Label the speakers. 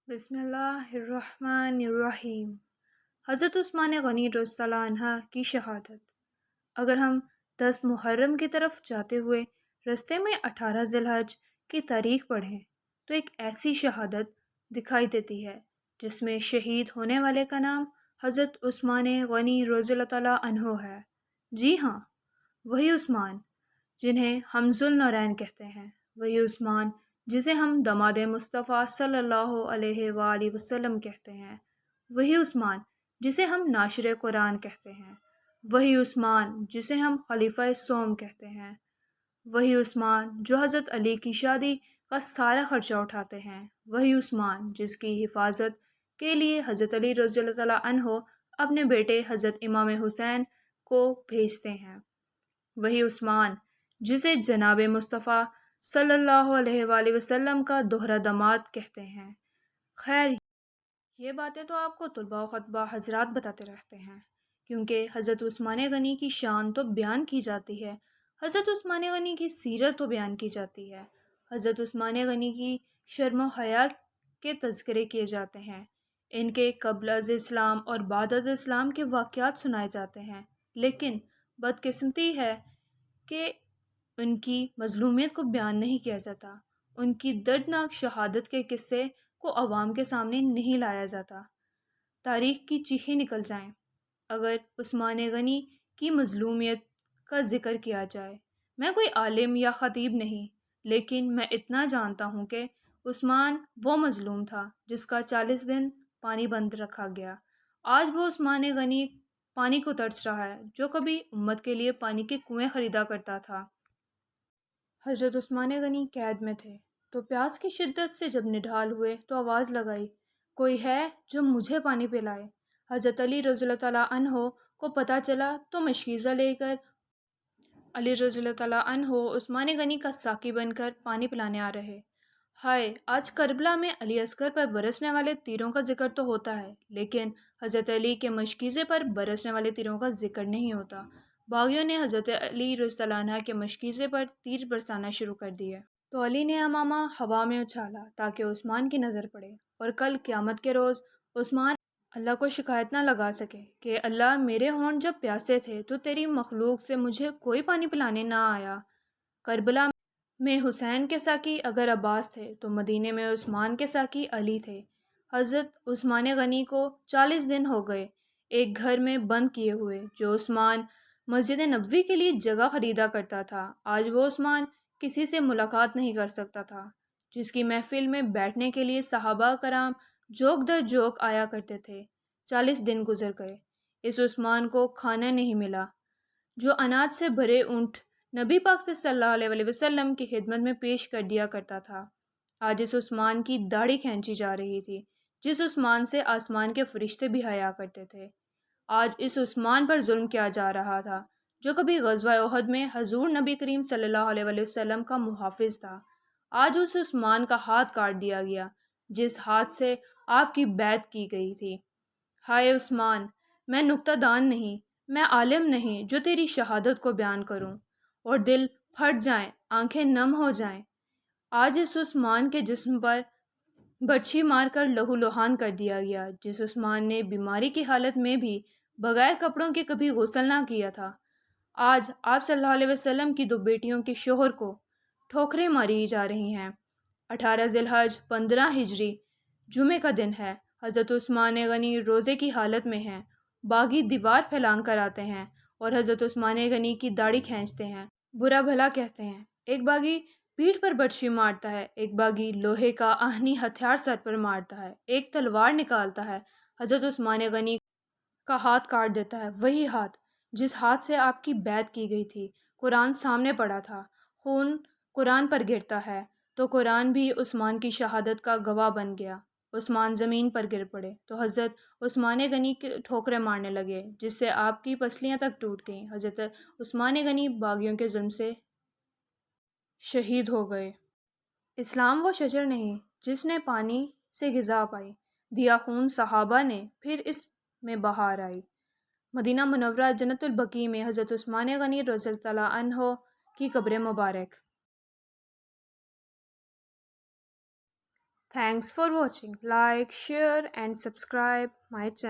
Speaker 1: بسم اللہ الرحمن الرحیم۔ حضرت عثمان غنی رضی اللہ عنہ کی شہادت۔ اگر ہم 10 محرم کی طرف جاتے ہوئے رستے میں 18 ذی الحج کی تاریخ پڑھیں تو ایک ایسی شہادت دکھائی دیتی ہے جس میں شہید ہونے والے کا نام حضرت عثمان غنی رضی اللہ تعالیٰ عنہ ہے۔ جی ہاں، وہی عثمان جنہیں ہم ذوالنورین کہتے ہیں، وہی عثمان جسے ہم داماد مصطفیٰ صلی اللہ علیہ وآلہ وسلم کہتے ہیں، وہی عثمان جسے ہم ناشر قرآن کہتے ہیں، وہی عثمان جسے ہم خلیفہ سوم کہتے ہیں، وہی عثمان جو حضرت علی کی شادی کا سارا خرچہ اٹھاتے ہیں، وہی عثمان جس کی حفاظت کے لیے حضرت علی رضی اللہ تعالیٰ عنہ اپنے بیٹے حضرت امام حسین کو بھیجتے ہیں، وہی عثمان جسے جناب مصطفیٰ صلی اللہ علیہ وآلہ وسلم کا دوہرا داماد کہتے ہیں۔ خیر، یہ باتیں تو آپ کو طلباء و خطبہ حضرات بتاتے رہتے ہیں، کیونکہ حضرت عثمان غنی کی شان تو بیان کی جاتی ہے، حضرت عثمان غنی کی سیرت تو بیان کی جاتی ہے، حضرت عثمان غنی کی شرم و حیا کے تذکرے کیے جاتے ہیں، ان کے قبل از اسلام اور بعد از اسلام کے واقعات سنائے جاتے ہیں، لیکن بدقسمتی ہے کہ ان کی مظلومیت کو بیان نہیں کیا جاتا، ان کی دردناک شہادت کے قصے کو عوام کے سامنے نہیں لایا جاتا۔ تاریخ کی چیخیں نکل جائیں اگر عثمان غنی کی مظلومیت کا ذکر کیا جائے۔ میں کوئی عالم یا خطیب نہیں، لیکن میں اتنا جانتا ہوں کہ عثمان وہ مظلوم تھا جس کا 40 دن پانی بند رکھا گیا۔ آج وہ عثمان غنی پانی کو ترس رہا ہے جو کبھی امت کے لیے پانی کے کنویں خریدا کرتا تھا۔ حضرت عثمان غنی قید میں تھے تو پیاس کی شدت سے جب نڈھال ہوئے تو آواز لگائی، کوئی ہے جو مجھے پانی پلائے۔ حضرت علی رضی اللہ تعالیٰ عنہ کو پتہ چلا تو مشکیزہ لے کر علی رضی اللہ تعالیٰ عنہ عثمان غنی کا ساقی بن کر پانی پلانے آ رہے۔ ہائے، آج کربلا میں علی اصغر پر برسنے والے تیروں کا ذکر تو ہوتا ہے، لیکن حضرت علی کے مشکیزے پر برسنے والے تیروں کا ذکر نہیں ہوتا۔ باغیوں نے حضرت علی رضی اللہ عنہ کے مشکیزے پر تیر برسانا شروع کر دیے تو علی نے امامہ ہوا میں اچھالا تاکہ عثمان کی نظر پڑے، اور کل قیامت کے روز عثمان اللہ کو شکایت نہ لگا سکے کہ اللہ، میرے ہونٹ جب پیاسے تھے تو تیری مخلوق سے مجھے کوئی پانی پلانے نہ آیا۔ کربلا میں حسین کے ساقی اگر عباس تھے تو مدینے میں عثمان کے ساقی علی تھے۔ حضرت عثمان غنی کو 40 دن ہو گئے ایک گھر میں بند کیے ہوئے جو عثمان مسجد نبوی کے لیے جگہ خریدا کرتا تھا۔ آج وہ عثمان کسی سے ملاقات نہیں کر سکتا تھا جس کی محفل میں بیٹھنے کے لیے صحابہ کرام جوک در جوک آیا کرتے تھے۔ 40 دن گزر گئے، اس عثمان کو کھانا نہیں ملا جو اناج سے بھرے اونٹ نبی پاک صلی اللہ علیہ وسلم کی خدمت میں پیش کر دیا کرتا تھا۔ آج اس عثمان کی داڑھی کھینچی جا رہی تھی جس عثمان سے آسمان کے فرشتے بھی حیا کرتے تھے۔ آج اس عثمان پر ظلم کیا جا رہا تھا جو کبھی غزوہ احد میں حضور نبی کریم صلی اللہ علیہ وسلم کا محافظ تھا۔ آج اس عثمان کا ہاتھ کاٹ دیا گیا جس ہاتھ سے آپ کی بیعت کی گئی تھی۔ ہائے عثمان، میں نکتہ دان نہیں، میں عالم نہیں جو تیری شہادت کو بیان کروں، اور دل پھٹ جائیں، آنکھیں نم ہو جائیں۔ آج اس عثمان کے جسم پر برچھی مار کر لہو لہان کر دیا گیا جس عثمان نے بیماری کی حالت میں بھی بغیر کپڑوں کے کبھی غسل نہ کیا تھا۔ آج آپ صلی اللہ علیہ وسلم کی 2 بیٹیوں کے شوہر کو ٹھوکریں ماری جا رہی ہیں۔ 18 ذی الحج 15 ہجری جمعے کا دن ہے۔ حضرت عثمان غنی روزے کی حالت میں ہیں، باغی دیوار پھیلان کر آتے ہیں اور حضرت عثمان غنی کی داڑھی کھینچتے ہیں، برا بھلا کہتے ہیں۔ ایک باغی پیٹھ پر برچھی مارتا ہے، ایک باغی لوہے کا آہنی ہتھیار سر پر مارتا ہے، ایک تلوار نکالتا ہے، حضرت عثمان غنی کا ہاتھ کاٹ دیتا ہے، وہی ہاتھ جس ہاتھ سے آپ کی بیعت کی گئی تھی۔ قرآن سامنے پڑا تھا، خون قرآن پر گرتا ہے تو قرآن بھی عثمان کی شہادت کا گواہ بن گیا۔ عثمان زمین پر گر پڑے تو حضرت عثمان غنی کے ٹھوکریں مارنے لگے جس سے آپ کی پسلیاں تک ٹوٹ گئیں۔ حضرت عثمان غنی باغیوں کے ظلم سے شہید ہو گئے۔ اسلام وہ شجر نہیں جس نے پانی سے غذا پائی، دیا خون صحابہ نے پھر اس میں بہار آئی۔ مدینہ منورہ جنت البقیع میں حضرت عثمان غنی رضی اللہ عنہ کی قبر مبارک۔ Thanks for watching. Like, share, and subscribe my channel.